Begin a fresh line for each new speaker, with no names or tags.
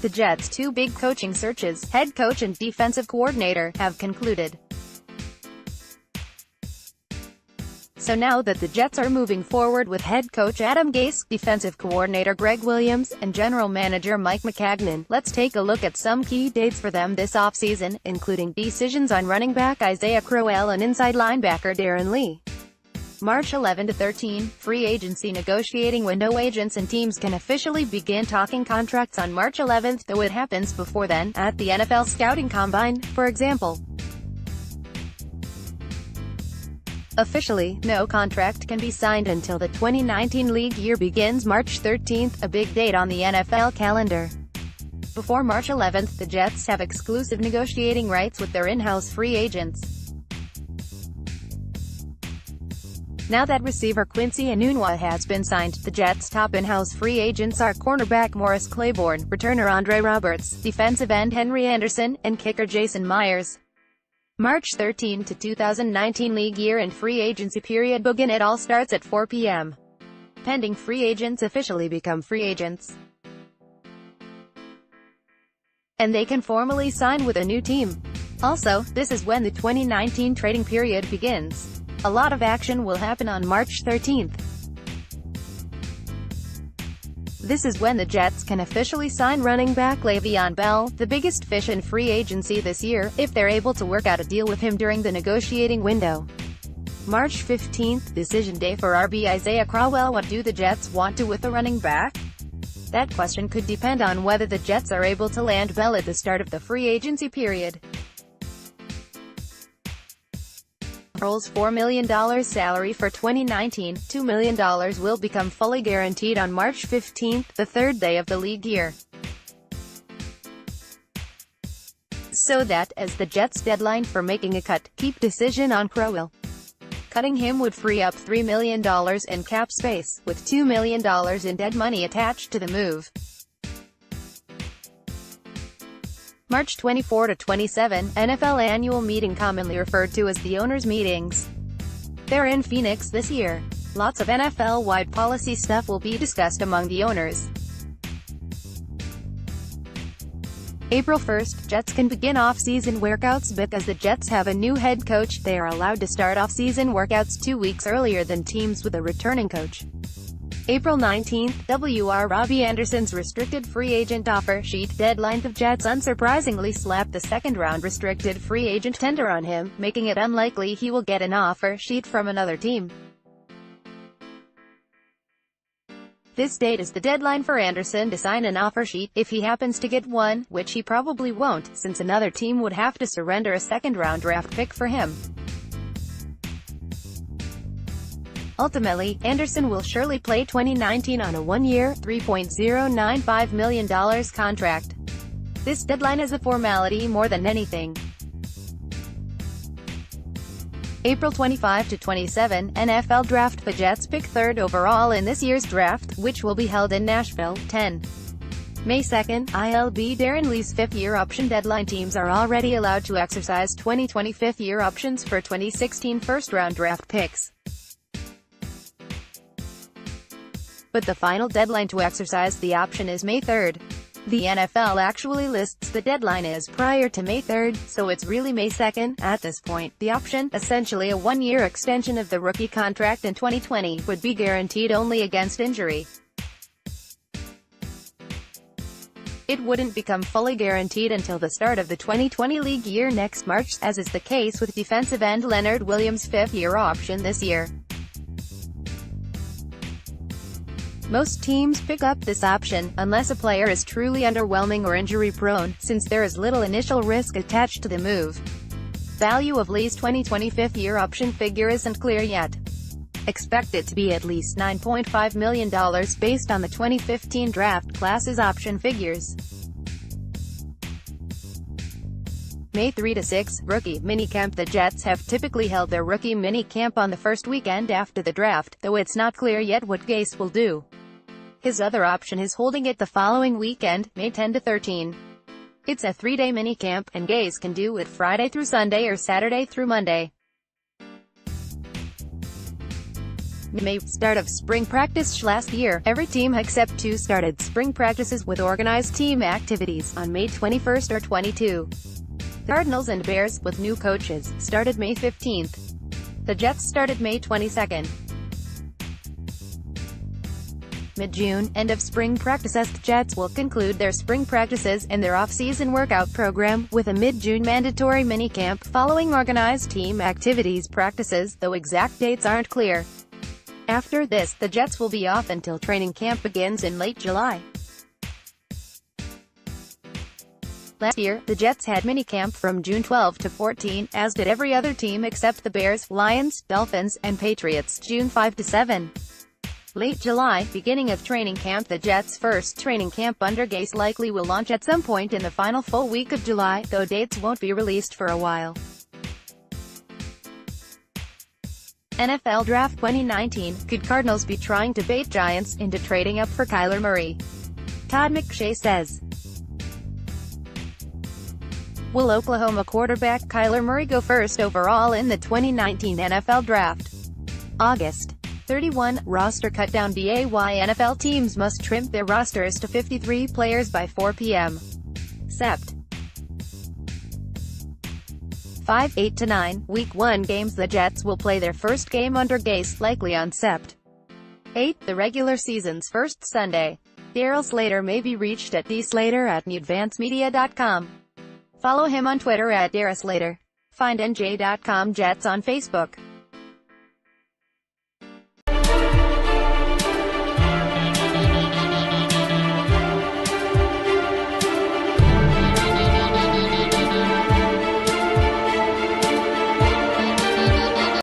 The Jets' two big coaching searches, head coach and defensive coordinator, have concluded. So now that the Jets are moving forward with head coach Adam Gase, defensive coordinator Gregg Williams, and general manager Mike Maccagnan, let's take a look at some key dates for them this offseason, including decisions on running back Isaiah Crowell and inside linebacker Darron Lee. March 11 to 13, free agency negotiating window agents and teams can officially begin talking contracts on March 11, though it happens before then, at the NFL Scouting Combine, for example. Officially, no contract can be signed until the 2019 league year begins March 13, a big date on the NFL calendar. Before March 11, the Jets have exclusive negotiating rights with their in-house free agents. Now that receiver Quincy Enunwa has been signed, the Jets' top in-house free agents are cornerback Morris Claiborne, returner Andre Roberts, defensive end Henry Anderson, and kicker Jason Myers. March 13 to 2019 league year and free agency period begin. It all starts at 4 p.m. Pending free agents officially become free agents, and they can formally sign with a new team. Also, this is when the 2019 trading period begins. A lot of action will happen on March 13th. This is when the Jets can officially sign running back Le'Veon Bell, the biggest fish in free agency this year, if they're able to work out a deal with him during the negotiating window. March 15th, decision day for RB Isaiah Crowell. What do the Jets want to with the running back? That question could depend on whether the Jets are able to land Bell at the start of the free agency period. Crowell's $4 million salary for 2019, $2 million will become fully guaranteed on March 15, the third day of the league year. So that, as the Jets' deadline for making a cut, keep decision on Crowell. Cutting him would free up $3 million in cap space, with $2 million in dead money attached to the move. March 24 to 27, NFL annual meeting, commonly referred to as the owners' meetings. They're in Phoenix this year. Lots of NFL-wide policy stuff will be discussed among the owners. April 1st, Jets can begin off-season workouts. Because the Jets have a new head coach, they are allowed to start off-season workouts 2 weeks earlier than teams with a returning coach. April 19th, Wr. Robbie Anderson's restricted free agent offer sheet deadline. The Jets unsurprisingly slapped the second-round restricted free agent tender on him, making it unlikely he will get an offer sheet from another team. This date is the deadline for Anderson to sign an offer sheet, if he happens to get one, which he probably won't, since another team would have to surrender a second-round draft pick for him. Ultimately, Anderson will surely play 2019 on a one-year, $3.095 million contract. This deadline is a formality more than anything. April 25 to 27, NFL Draft. The Jets pick third overall in this year's draft, which will be held in Nashville. 10. May 2nd, ILB. Darron Lee's fifth-year option deadline. Teams are already allowed to exercise 2020 fifth-year options for 2016 first-round draft picks. But the final deadline to exercise the option is May 3rd. The NFL actually lists the deadline as prior to May 3rd, so it's really May 2nd. At this point, the option, essentially a one-year extension of the rookie contract in 2020, would be guaranteed only against injury. It wouldn't become fully guaranteed until the start of the 2020 league year next March, as is the case with defensive end Leonard Williams' fifth-year option this year. Most teams pick up this option, unless a player is truly underwhelming or injury-prone, since there is little initial risk attached to the move. Value of Lee's 2020 fifth-year option figure isn't clear yet. Expect it to be at least $9.5 million based on the 2015 draft class's option figures. May 3 to 6, rookie minicamp. The Jets have typically held their rookie minicamp on the first weekend after the draft, though it's not clear yet what Gase will do. His other option is holding it the following weekend, May 10 to 13. It's a 3-day minicamp, and Gase can do it Friday through Sunday or Saturday through Monday. May start of spring practice. Last year, every team except 2 started spring practices with organized team activities on May 21 or 22. The Cardinals and Bears, with new coaches, started May 15. The Jets started May 22. Mid-June, end of spring practices. The Jets will conclude their spring practices and their off-season workout program with a mid-June mandatory minicamp following organized team activities practices, though exact dates aren't clear. After this, the Jets will be off until training camp begins in late July. Last year, the Jets had minicamp from June 12 to 14, as did every other team except the Bears, Lions, Dolphins, and Patriots, June 5 to 7. Late July, beginning of training camp. The Jets' first training camp under Gase likely will launch at some point in the final full week of July, though dates won't be released for a while. NFL Draft 2019, could Cardinals be trying to bait Giants into trading up for Kyler Murray? Todd McShay says. Will Oklahoma quarterback Kyler Murray go first overall in the 2019 NFL Draft? August 31, roster cutdown. BAY NFL teams must trim their rosters to 53 players by 4 p.m. Sept. 5, 8 to 9, Week 1 games. The Jets will play their first game under Gase, likely on Sept. 8, the regular season's first Sunday. Darryl Slater may be reached at dslater@newadvancemedia.com. Follow him on Twitter at @DarrySlater. Find NJ.com Jets on Facebook.